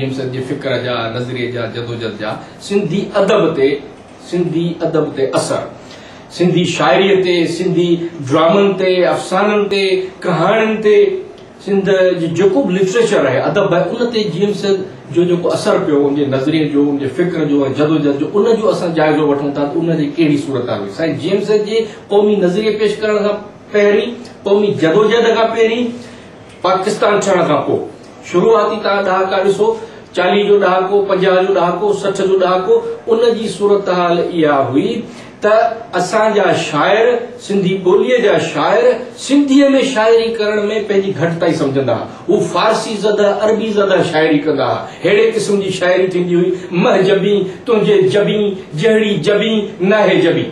James जे फिक्र जा नज़रिए जा जदोजहद जा सिंधी अदब ते असर सिंधी शायरी ते सिंधी ड्रामनि ते अफ़साननि ते कहाणियुनि ते सिंध जो भी लिटरेचर है अदब है उन ते जेम्स जो असर पियो उनके नज़रिए जो उनके फिक्र जो जदोजहद जो उन जो असां जाइज़ो वठूं था उन जी कहिड़ी सूरत हुई साईं जेम्स जे क़ौमी नज़रिए पेश करण खां पहिरीं क़ौमी जदोजहद खां पहिरीं पाकिस्तान थियण खां पोइ शुरूआती तव्हां ॾहाका ॾिसो 40 जो ॾहाको 50 जो ॾहाको 60 जो ॾहाको उन जी सूरत हाल इहा हुई त असांजा शाइर सिंधी ॿोलीअ जा शाइर सिंधीअ में शाइरी करण में पंहिंजी घटिताई सम्झंदा हू फारसी ज़दा अरबी ज़दा शाइरी कंदा अहिड़े क़िस्म जी शाइरी थींदी हुई महजबी तुंहिंजे जबी जहिड़ी जबी नाहे जबी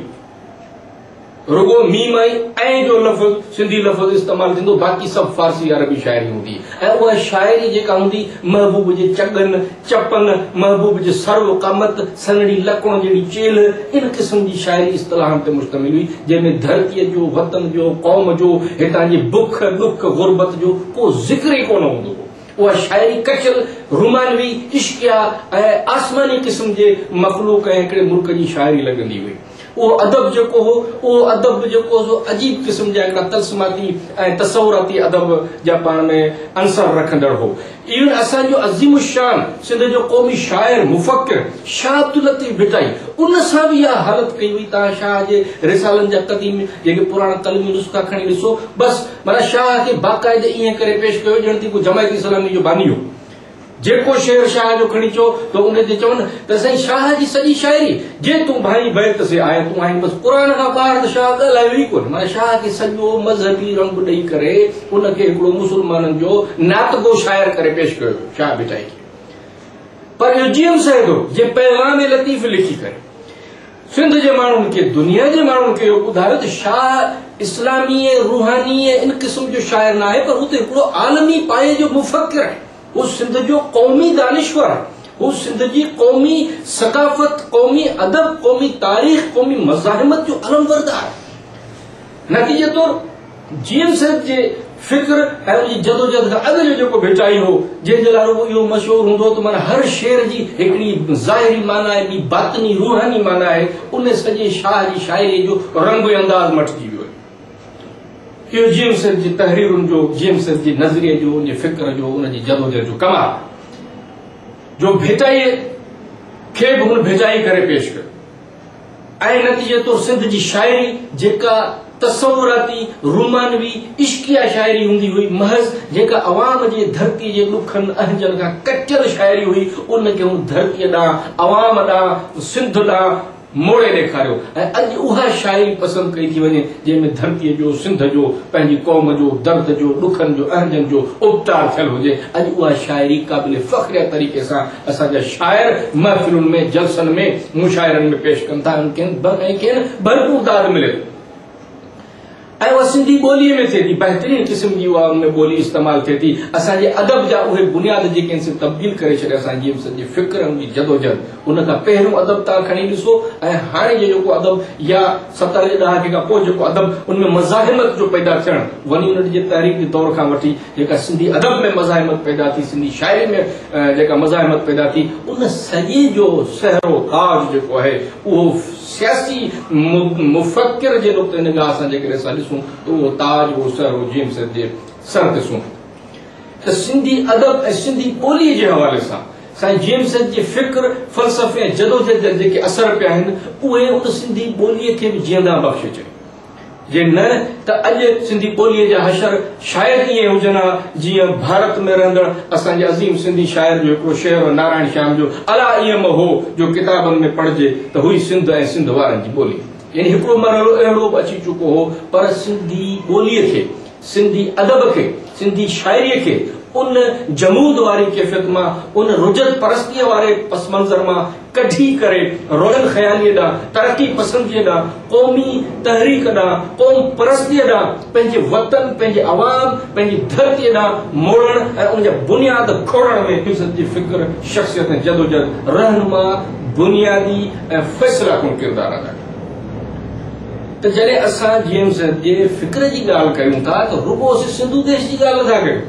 रुगो मीम ऐं जो लफ़्ज़ सिंधी लफ़्ज़ इस्तेमाल थींदो बाक़ी सभु फारसी अरबी शाइरी हूंदी ऐं उहा शाइरी जेका हूंदी महबूब जे चगनि चपनि महबूब जे सर्व कामत सनड़ी लकड़ जहिड़ी चेल इन क़िस्म जी शाइरी इस्तिलाहनि ते मुश्तमिल हुई जंहिंमें धरतीअ जो वतन जो क़ौम जो हितां जी बुख ॾुख गुरबत जो को ज़िक्र ई कोन हूंदो उहा शाइरी कचल रुमानवी इश्किया ऐं आसमानी क़िस्म जे मखलूक ऐं हिकिड़े मुल्क जी शाइरी लॻंदी हुई वो अदब जो हो वो अदब जो हो अजीब किस्म जा तलसमाती तसवुराती अदब जा पान में अंसर रखंदड़ हो इवन असा जो अजीम शान सिंध जो कौमी शायर मुफक्किर शाह अब्दुल लतीफ भिटाई उन सा भी यह हालत कई हुई ता शाह जे रिसालन जा कदीम जेके पुराना तलमी नुस्खा खणी ॾिसो बस माना शाह के बाकायदे इएं करे पेश कयो ॼण को जमायत इस्लामी जो बानी हो जेको शेर शाह जो खणी चो तो उन ते चवन त साईं शाह जी सॼी शाइरी जे तू भाई बैत से आए तू आई बस कुरान का ॿाहिरि त शाह ॻाल्हायो ई कोन माना शाह के सॼो मज़हबी रंग ॾेई करे उनखे हिकिड़ो मुसलमाननि जो नातगो शायर करे पेश कयो शाह भिटाई पर इहो जेम्स साहिब जे पैगाम लतीफ़ लिखी करे सिंध जे माण्हुनि खे दुनिया जे माण्हुनि खे इहो ॿुधायो त शाह इस्लामी रूहानी इन क़िस्म जो शाइर न आहे पर हू त हिकिड़ो आलमी पाए जो मुफ़क्किर आहे वो सिंध जो कौमी दानिश्वर है वो सिंध की कौमी सकाफत कौमी अदब कौमी तारीख कौमी मज़ाहिमत जो अलमबरदार नतीजे तौर जेम्स जे फिक्र ऐं जदोजहद खां अॻु जो जेको भिटाई हो जंहिंजे लाइ रुगो इहो मशहूरु हूंदो त माना हर शेर जी हिकिड़ी ज़ाहिरी माना आहे ॿी बातिनी रूहानी माना आहे उन सॼे शाह जी शाइरी जो रंग अंदाज़ मटिजी वियो इहो जेम्स जी तहरीरुनि जो जेम्स जे नज़रिए जो उन फिक्र जो उन जी जदोजहद जो कमाल जो भिटाई खे बि हुन भिटाई करे पेश कयो ऐं नतीजे तौर सिंध जी शाइरी जेका तसवुराती रुमानवी इश्किया शाइरी हूंदी हुई महज़ जेका अवाम जे धरती जे ॾुखनि अहजनि खां कटियल शाइरी हुई उनखे हुन धरतीअ ॾांहुं अवाम ॾांहुं सिंध ॾांहुं मोड़े ॾेखारियो ऐं अॼु उहा शाइरी पसंदि कई थी वञे जंहिंमें धरतीअ जो सिंध जो पंहिंजी क़ौम जो दर्द जो ॾुखनि जो अहजनि जो उपतार थियल हुजे अॼु उहा शाइरी क़ाबिल फ़ख्र तरीक़े सां असांजा शाइर महफ़िलुनि में जलसनि में मुशाइरनि में पेश कनि था भरपूर दाद मिले ऐं उहा सिंधी ॿोलीअ में थिए थी बहितरीन क़िस्म जी उहा उन ॿोली इस्तेमालु थिए थी असांजे अदब जा उहे बुनियाद जेके आहिनि तब्दील करे छॾिया असांजी जेम्स जे फिक्र उनजी जदोजहद उन खां पहिरियों अदब तव्हां खणी ॾिसो ऐं हाणे जो जेको अदब या 70 जे ॾहाके खां पोइ जेको अदब उनमें मज़ाहिमत जो पैदा थियणु वञी उन जे तहरीक जे दौर खां वठी जेका सिंधी अदब में मज़ाहिमत पैदा थी सिंधी शाइरी में जेका मज़ाहिमत पैदा थी उन सॼे जो सहरो ताज जेको आहे उहो सियासी मुफ़क्किर जे नुक़्ते निगाह सां जेकॾहिं असां ॾिसूं त उहो ताज उहो सहरो जेम्स जे सर ते सूंघे त सिंधी अदब ऐं सिंधी ॿोलीअ जे हवाले सां साईं जेम्स जे फिक्र फ़लसफ़े ऐं जदोजहद जा जेके असर पिया आहिनि उहे उन सिंधी ॿोलीअ खे बि जीअंदा बख़्शे चयो जे न त अॼु सिंधी ॿोलीअ जा हशर शायदि ईअं हुजनि हा जीअं भारत में रहंदड़ असांजे अज़ीम सिंधी शाइर जो हिकिड़ो शेर नारायण श्याम जो अला ईअं हो जो किताबनि में पढ़िजे त हुई सिंध ऐं सिंध वारनि जी ॿोली यानी हिकिड़ो मरहलो अहिड़ो बि अची चुको हो पर सिंधी ॿोलीअ खे सिंधी अदब खे सिंधी शाइरीअ खे उन जमूद वारी कैफ़ियत मां उन रुजत परस्तीअ वारे पस मंज़र मां कढी करे रोशन ख़यालीअ ॾांहुं तरक़ी पसंदीअ ॾांहुं क़ौमी तहरीक ॾांहुं क़ौम परस्तीअ ॾांहुं पंहिंजे वतन पंहिंजे अवाम पंहिंजी धरतीअ ॾांहुं मोड़ण ऐं उनजा बुनियाद खोड़ण में जेम्स जी फिक्र शख़्सियत ऐं जदोजहद रहनुमा बुनियादी ऐं फ़ैसिला कुन किरदार अदा त जॾहिं असां जेम्स जे फिक्र जी ॻाल्हि कयूं था त रुगो सिंधू देश जी ॻाल्हि नथा कयूं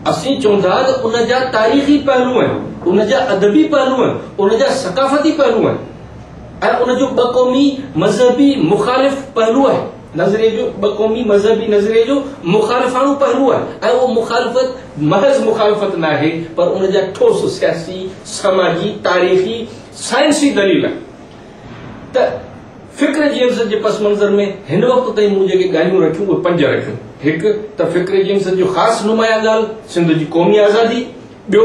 असीं चवंदा त उन जा तारीख़ी पहलू आहिनि, उन जा अदबी पहलू आहिनि, उन जा सकाफ़ती पहलू आहिनि ऐं उन जो बक़ौमी मज़हबी मुख़ालिफ़ पहलू आहे। नज़रिए जो बक़ौमी मज़हबी नज़रिए जो मुख़ालिफ़ाणो पहलू आहे ऐं उहो मुख़ालिफ़त महज़ मुख़ालिफ़त न आहे, पर उन जा ठोस सियासी, समाजी, तारीख़ी, साइंसी दलील आहे। त फ़िक्र जेम्स जे पस मंज़र में हिन वक़्त ताईं मूं जेके ॻाल्हियूं रखियूं उहे 5 रखियूं। हिकु त फ़िक्र जेम्स जो ख़ासि नुमाया ॻाल्हि सिंध जी क़ौमी आज़ादी, ॿियो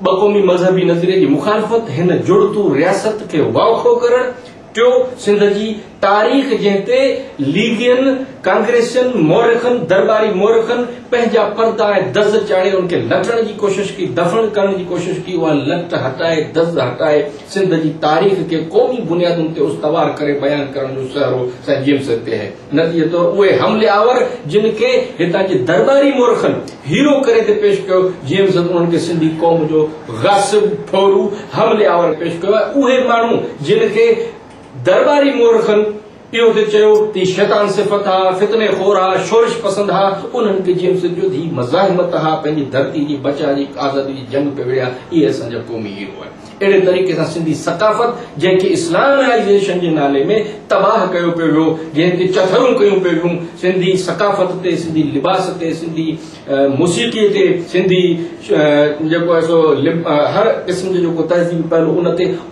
बक़ौमी मज़हबी नज़रिए जी मुख़ालिफ़त, हिन जुड़तू रियासत खे वाउखो करणु, टियों सिंध जी तारीख़ जंहिं ते लीगियन, कांग्रेसियन, मोरखन, दरबारी मोरखन पंहिंजा पर्दा ऐं दज़ चाढ़े उनखे लटण जी कोशिश की, दफ़न करण जी कोशिश की, उहा लट हटाए, दज़ हटाए सिंध जी तारीख़ खे क़ौमी बुनियादुनि ते उस्तवार करे बयान करण जो सहरो साईं जेम्स ते आहे। नतीजे तौर उहे हमले आवर जिन खे हितां जे दरबारी मोरखन हीरो करे ते पेश कयो, जेम्स उन्हनि खे सिंधी क़ौम जो गासिब, ठोरू, हमले आवर पेश कयो आहे। उहे माण्हू जिन खे दरबारी मोरखन इहो ते चयो त शैतान सिफ़त हा, फितने खोर हा, शोरिश पसंद हा, उन्हनि खे जेम्स जो धी मज़ाहिमत हा, पंहिंजी धरती जी बचा जी आज़ादी जी जंग पे विढ़िया, इहे असांजा क़ौमी हीरो आहे। अहिड़े तरीक़े सां सिंधी सकाफ़त जंहिंखे इस्लामाइज़ेशन जे नाले में तबाह कयो पियो वियो, जंहिं ते चथरूं कयूं पियूं वियूं, सिंधी सकाफ़त ते, सिंधी लिबास ते, सिंधी मौसीक़ीअ ते, सिंधी जेको आहे सो हर क़िस्म जो जेको तहज़ीबी पहलू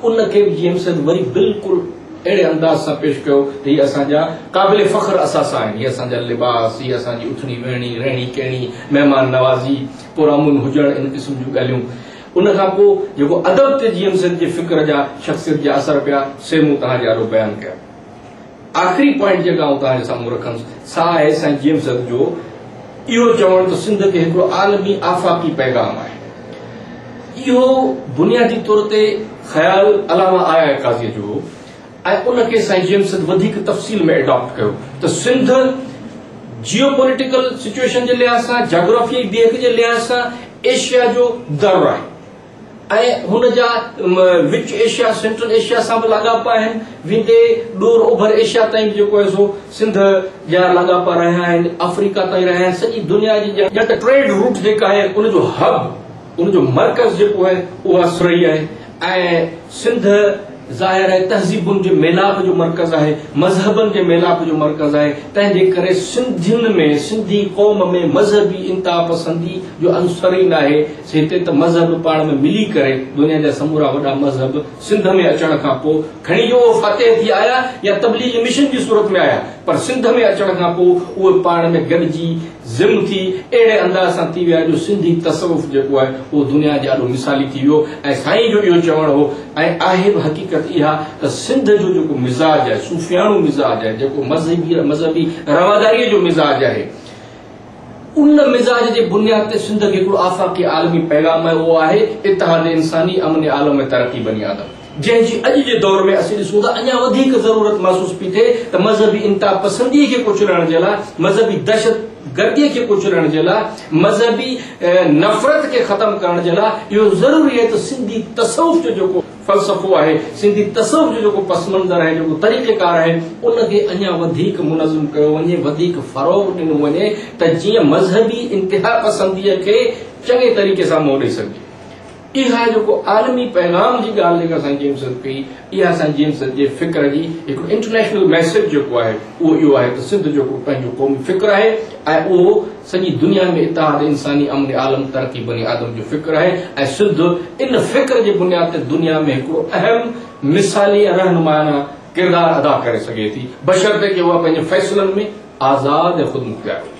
उनखे बि जेम्स वरी बिल्कुलु अहिड़े अंदाज़ सां पेश कयो त हीअ असांजा क़ाबिल फ़ख्र असास आहिनि, हीअ असांजा लिबास, हीअ असांजी उथणी वेहणी, रहणी कहणी, महिमान नवाज़ी, पुरअमन हुजण, इन क़िस्म जूं ॻाल्हियूं। उन खां पोइ जेको अदब ते जेम्स जे फ़िक्र जा, शख़्सियत जा असर पिया, से मूं तव्हांजे आॾो बयानु कया। आख़िरी पॉइंट जेका आऊं तव्हांजे साम्हूं रखंदुसि सा आहे साईं जेम्स जो इहो चवणु त सिंध खे हिकिड़ो आलमी आफ़ाक़ी पैगाम आहे। इहो बुनियादी तौर ते ख़्याल अलामा आया काज़ीअ जो ऐं उनखे साईं जेम्स वधीक तफ़सील में एडॉप्ट कयो त सिंध जियो पॉलिटिकल सिचुएशन जे लिहाज़ सां, जाग्राफियाई देख जे लिहाज़ सां एशिया जो दर आहे ऐं हुन जा विच एशिया, सेंट्रल एशिया सां बि लाॻापा आहिनि, वेंदे ॾोर ओभर एशिया ताईं बि जेको आहे सो सिंध जा लाॻापा रहिया आहिनि, अफ्रीका ताईं रहिया आहिनि, सॼी दुनिया जी ॼट ट्रेड रूट जेका आहे उनजो हब, उनजो मर्कज़ जेको आहे उहा सुरई आहे ऐं सिंध ज़ाहिर आहे तहज़ीबुनि जे मेलाप जो मर्कज़ आहे, मज़हबनि जे मेलाप जो मर्कज़ आहे। तंहिंजे करे सिंधियुनि में, सिंधी क़ौम में मज़हबी इंतहा पसंदी जो अंसर ई न आहे। हिते त मज़हब पाण में मिली करे दुनिया जा समूरा वॾा मज़हब सिंध में अचण खां पोइ खणी जो फ़तेह थी आया या तबलीगी मिशन जी सूरत में आया, पर सिंध में अचण खां पोइ उहे पाण में गॾिजी ज़िम थी अहिड़े अंदाज़ सां थी विया जो सिंधी तसवुफ़ जेको आहे उहो दुनिया जे ॾाढो मिसाली थी वियो। ऐं साईं जो इहो चवणु हो ऐं आहे बि हक़ीक़त इहा त सिंध जो जेको मिज़ाज आहे, सूफ़ियाणो मिज़ाज आहे, जेको मज़हबी रवादारीअ जो मिज़ाज आहे, उन मिज़ाज जे बुनियाद ते सिंध खे हिकिड़ो आफ़ाक़ी आलमी पैगाम आहे, उहो आहे इत्तिहाद इंसानी, अमन आलम में तरक़ी बनी आदम, जंहिंजी अॼु जे दौर में असीं ॾिसूं था अञा वधीक ज़रूरत महसूस पई थिए त मज़हबी इंतहा पसंदीअ खे कुचलण जे लाइ, मज़हबी दहशत गर्दीअ खे कुचलण जे लाइ, मज़हबी नफ़रत खे ख़तम करण जे लाइ इहो ज़रूरी आहे त सिंधी तसवुफ़ जो जेको फ़लसफ़ो आहे, सिंधी तसवुफ़ जो जेको पस मंज़र आहे, जेको तरीक़ेकार आहे, उनखे अञा वधीक मुनज़्ज़म कयो वञे, वधीक फ़रोग़ ॾिनो वञे त जीअं मज़हबी इंतिहा पसंदीअ खे चङे तरीक़े सां मोड़ ॾेई सघे। इहा जेको आलमी पैगाम जी ॻाल्हि जेका साईं जेम्स कई, इहा साईं जेम्स जे फ़िक्र जी हिकिड़ो इंटरनेशनल मैसेज जेको आहे उहो इहो आहे त सिंध जेको पंहिंजो क़ौमी फ़िक्र आहे ऐं उहो सॼी दुनिया में इत्तिहाद इंसानी, अमन आलम, तरक़ी बनी आदम जो फ़िक्र आहे ऐं सिंध इन फ़िक्र जे बुनियाद ते दुनिया में हिकिड़ो अहम मिसाली ऐं रहनुमायाना किरदार अदा करे सघे थी, बशर्ते कि उहा पंहिंजे फ़ैसिलनि में आज़ाद ऐं ख़ुदमुख्तियार हुजे।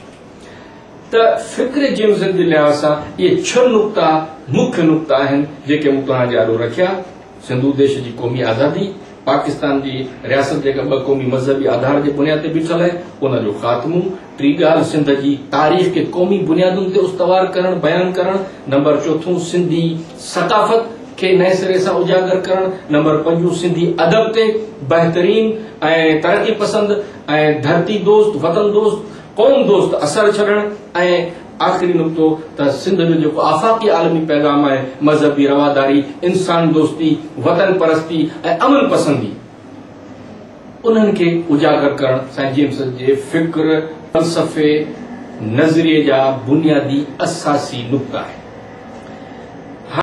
त फ़िक्र जेम्स जे लिहाज़ सां इहे 6 नुक़्ता मुख्य नुक़्ता आहिनि जेके मूं तव्हांजे आॾो रखिया। सिंधु देश जी क़ौमी आज़ादी, पाकिस्तान जी रियासत जेका 2 क़ौमी मज़हबी आधार जे बुनियाद ते बीठल आहे उनजो ख़ात्मो, टी ॻाल्हि सिंध जी तारीख़ खे क़ौमी बुनियादुनि ते उस्तवार करणु, बयानु करणु, नंबर 4 सिंधी सकाफ़त खे नए सिरे सां उजागर करणु, नंबर 5 सिंधी अदब ते बहितरीन ऐं तरक़ी पसंद ऐं धरती दोस्त, वतन दोस्त, क़ौम दोस्त असर छॾणु ऐं आख़िरी नुक़्तो त सिंध जो जेको आफ़ाक़ी आलमी पैगाम आहे, मज़हबी रवादारी, इंसान दोस्ती, वतन परस्ती ऐं अमन पसंदी, उन्हनि खे उजागर करणु साईं जेम्स जे फ़िक्र, फ़लसफ़े नज़रिए जा बुनियादी असासी नुक़्ता आहिनि।